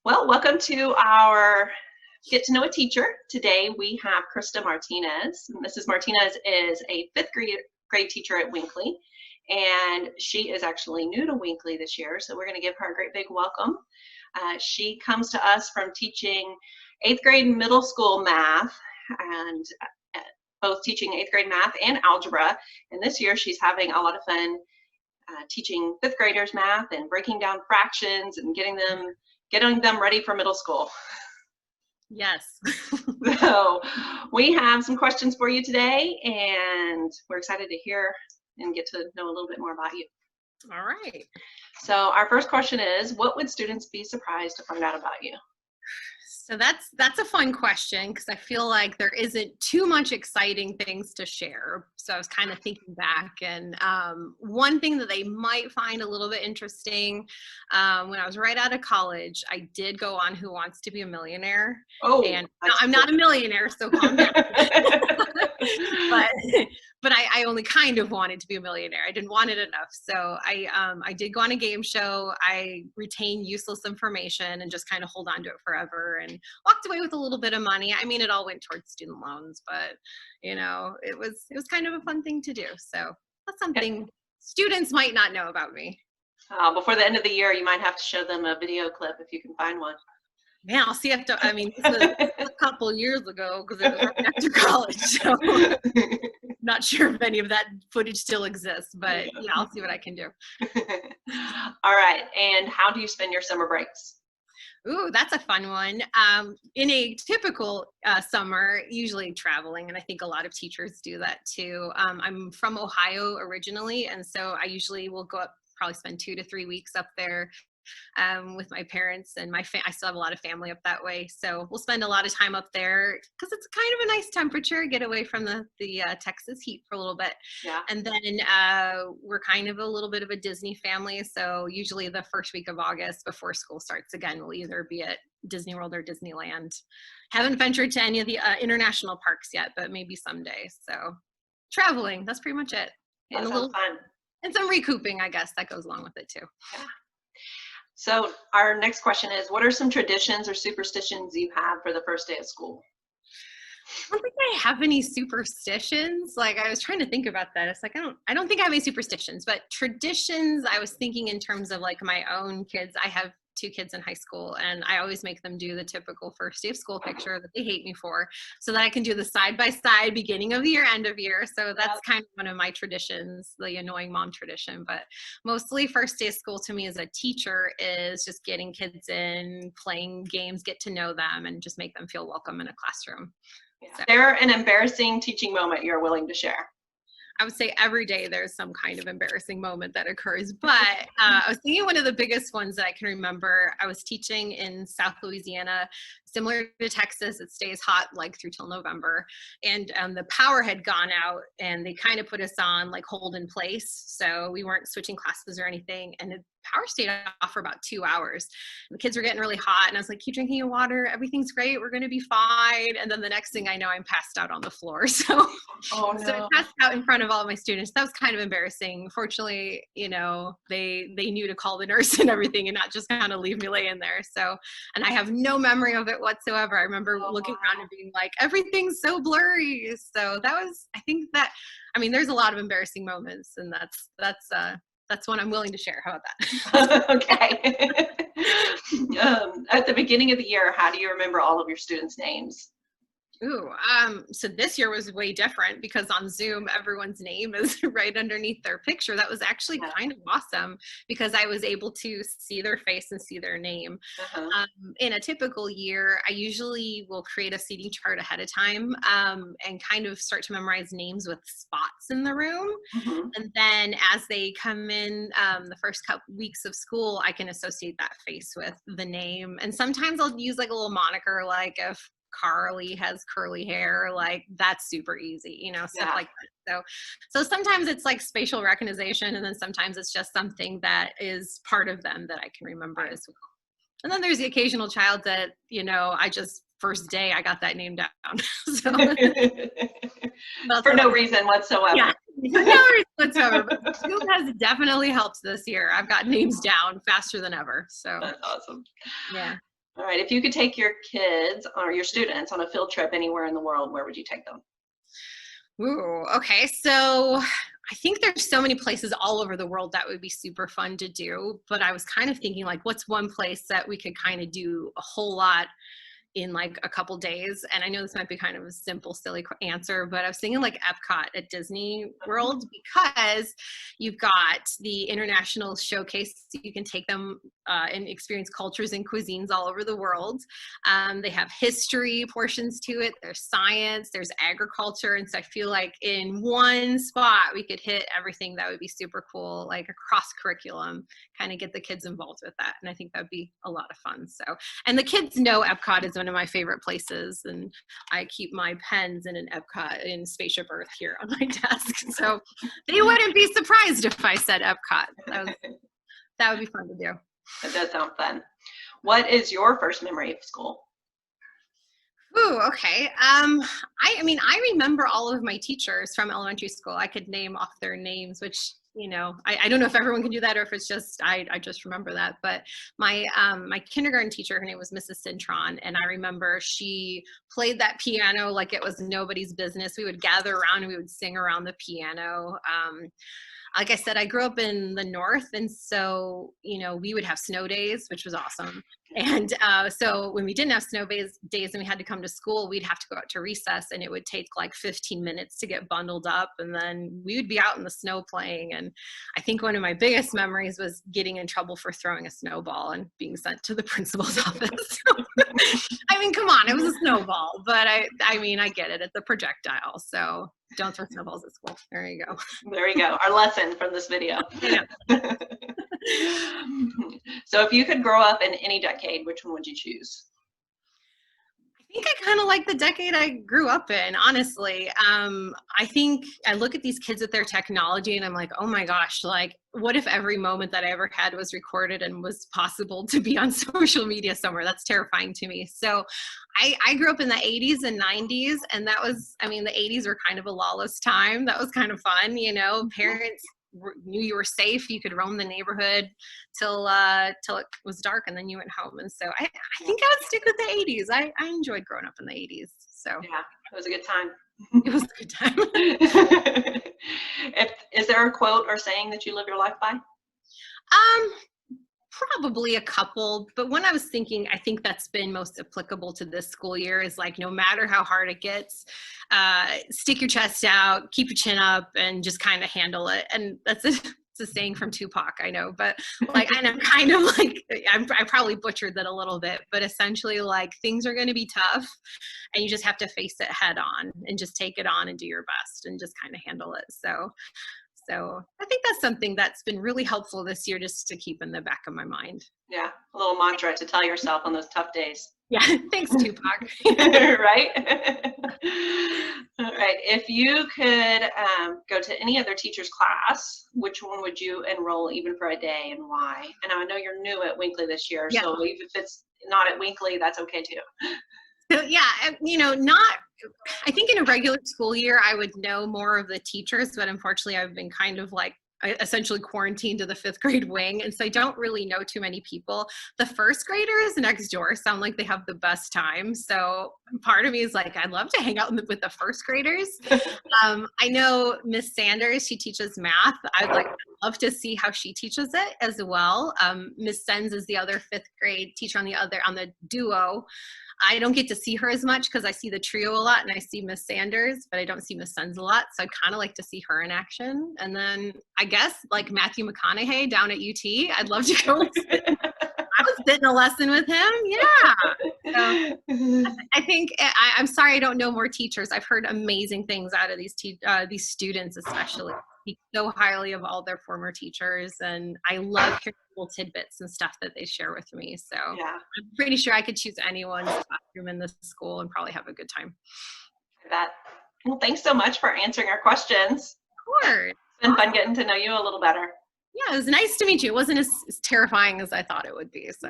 Well, welcome to our Get to Know a Teacher. Today we have Christa Martinez. Mrs. Martinez is a fifth grade teacher at Winkley, and she is actually new to Winkley this year, so we're going to give her a great big welcome. She comes to us from teaching 8th grade middle school math, and both teaching 8th grade math and algebra, and this year she's having a lot of fun teaching 5th graders math and breaking down fractions and getting them ready for middle school. Yes. So we have some questions for you today, and we're excited to hear and get to know a little bit more about you. All right. So our first question is, what would students be surprised to find out about you? So that's a fun question because I feel like there isn't too much exciting things to share. So I was kind of thinking back, and one thing that they might find a little bit interesting, when I was right out of college, I did go on Who Wants to Be a Millionaire. Oh, and I'm not a millionaire, so calm down. But I only kind of wanted to be a millionaire. I didn't want it enough. So I did go on a game show. I retained useless information and just kind of hold on to it forever and walked away with a little bit of money. I mean, it all went towards student loans, but it was kind of a fun thing to do. So that's something students might not know about me. Before the end of the year, you might have to show them a video clip if you can find one. Man, I'll see after. I mean, this was a couple years ago because it was right after college. So not sure if any of that footage still exists, but yeah, I'll see what I can do. All right. And how do you spend your summer breaks? Ooh, that's a fun one. In a typical summer, usually traveling, and I think a lot of teachers do that too. I'm from Ohio originally, and so I usually will go up, probably spend 2 to 3 weeks up there with my parents, and I still have a lot of family up that way. So we'll spend a lot of time up there because it's kind of a nice temperature, get away from the Texas heat for a little bit. Yeah. And then we're kind of a little bit of a Disney family. So usually the first week of August before school starts again, we'll either be at Disney World or Disneyland. Haven't ventured to any of the international parks yet, but maybe someday. So traveling, that's pretty much it. That sounds fun. And some recouping, I guess, that goes along with it too. Yeah. So our next question is, what are some traditions or superstitions you have for the first day of school? I don't think I have any superstitions. Like, I was trying to think about that. It's like, I don't think I have any superstitions, but traditions, I was thinking in terms of like my own kids. I have 2 kids in high school, and I always make them do the typical first day of school picture that they hate me for, so that I can do the side-by-side beginning of the year, end of year. So that's kind of one of my traditions, the annoying mom tradition. But mostly first day of school to me as a teacher is just getting kids in, playing games, get to know them, and just make them feel welcome in a classroom. Yeah. So, is there an embarrassing teaching moment you're willing to share? I would say every day there's some kind of embarrassing moment that occurs, but I was thinking one of the biggest ones that I can remember. I was teaching in South Louisiana, similar to Texas. It stays hot like through till November, and the power had gone out, and they kind of put us on like hold in place, so we weren't switching classes or anything, and the power stayed off for about 2 hours. The kids were getting really hot, and I was like, keep drinking your water, everything's great, we're going to be fine. And then the next thing I know, I'm passed out on the floor. So oh, no. So I passed out in front of all of my students. That was kind of embarrassing. Fortunately, they knew to call the nurse and everything and not just kind of leave me laying there. So, and I have no memory of it whatsoever. I remember looking around and being like, everything's so blurry. So that was, I think that, I mean, there's a lot of embarrassing moments, and that's one I'm willing to share. How about that? Okay. At the beginning of the year, how do you remember all of your students' names? Ooh, so this year was way different because on Zoom, everyone's name is right underneath their picture. That was actually kind of awesome because I was able to see their face and see their name. In a typical year, I usually will create a seating chart ahead of time and kind of start to memorize names with spots in the room. And then as they come in the first couple weeks of school, I can associate that face with the name. And sometimes I'll use like a little moniker, like if Carly has curly hair, like that's super easy, stuff like that. So sometimes it's like spatial recognition, and then sometimes it's just something that is part of them that I can remember as well. And then there's the occasional child that, I just first day I got that name down. So, for no reason whatsoever. Yeah, for no reason whatsoever. But Zoom has definitely helped this year. I've got names down faster than ever. So that's awesome. Yeah. All right. If you could take your kids or your students on a field trip anywhere in the world, where would you take them? Ooh, okay. So I think there's so many places all over the world that would be super fun to do. But I was kind of thinking, like, what's one place that we could kind of do a whole lot in like a couple days? And I know this might be kind of a simple, silly answer, but I was thinking like Epcot at Disney World, because you've got the international showcase. You can take them and experience cultures and cuisines all over the world. They have history portions to it. There's science, there's agriculture. And so I feel like in one spot, we could hit everything. That would be super cool, like a cross curriculum, kind of get the kids involved with that. And I think that'd be a lot of fun. So, and the kids know Epcot is one of my favorite places, and I keep my pens in an Epcot in Spaceship Earth here on my desk, so they wouldn't be surprised if I said Epcot. That would be fun to do. That does sound fun. What is your first memory of school? Ooh, okay. I mean, I remember all of my teachers from elementary school. I could name off their names, which, you know, I don't know if everyone can do that or if it's just, I just remember that. But my kindergarten teacher, her name was Mrs. Cintron, and I remember she played that piano like it was nobody's business. We would gather around and we would sing around the piano. Like I said, I grew up in the north, and so, you know, we would have snow days, which was awesome. And so when we didn't have snow days and we had to come to school, we'd have to go out to recess, and it would take like 15 minutes to get bundled up, and then we would be out in the snow playing. And I think one of my biggest memories was getting in trouble for throwing a snowball and being sent to the principal's office. I mean, come on, it was a snowball, but I mean, I get it. It's a projectile, so don't throw snowballs at school. There you go. There you go. Our lesson from this video. Yeah. So if you could grow up in any decade, which one would you choose? I think I kind of like the decade I grew up in, honestly. I think I look at these kids with their technology and I'm like, oh my gosh, like, what if every moment that I ever had was recorded and was possible to be on social media somewhere? That's terrifying to me. So I grew up in the 80s and 90s, and that was, I mean, the 80s were kind of a lawless time. That was kind of fun, you know, parents knew you were safe. You could roam the neighborhood till it was dark, and then you went home. And so I think I would stick with the 80s. I enjoyed growing up in the 80s. So yeah, it was a good time. It was a good time. Is there a quote or saying that you live your life by? Probably a couple, but when I was thinking, I think that's been most applicable to this school year is like, no matter how hard it gets, stick your chest out, keep your chin up, and just kind of handle it. And that's it's a saying from Tupac, I know, but like, and I'm kind of like, I probably butchered that a little bit, but essentially like things are going to be tough and you just have to face it head on and just take it on and do your best and just kind of handle it. So I think that's something that's been really helpful this year, just to keep in the back of my mind. Yeah, a little mantra to tell yourself on those tough days. Yeah, thanks, Tupac. Right? All right. If you could go to any other teacher's class, which one would you enroll even for a day, and why? And I know you're new at Winkley this year, yeah. So even if it's not at Winkley, that's okay too. So yeah, you know, I think in a regular school year, I would know more of the teachers, but unfortunately I've been kind of like essentially quarantined to the 5th grade wing. And so I don't really know too many people. The 1st graders next door sound like they have the best time. So part of me is like, I'd love to hang out with the 1st graders. I know Miss Sanders, she teaches math. I'd love to see how she teaches it as well. Miss Sens is the other 5th grade teacher on the duo. I don't get to see her as much because I see the trio a lot and I see Miss Sanders, but I don't see Miss Sens a lot. So I'd kind of like to see her in action. And then I guess like Matthew McConaughey down at UT, I'd love to go. I was sitting a lesson with him. Yeah. So I think I'm sorry I don't know more teachers. I've heard amazing things out of these students, especially. Speak so highly of all their former teachers, and I love hearing little tidbits and stuff that they share with me. So yeah. I'm pretty sure I could choose anyone's classroom in this school and probably have a good time. Well, thanks so much for answering our questions. Of course. It's been fun getting to know you a little better. Yeah, it was nice to meet you. It wasn't as terrifying as I thought it would be. So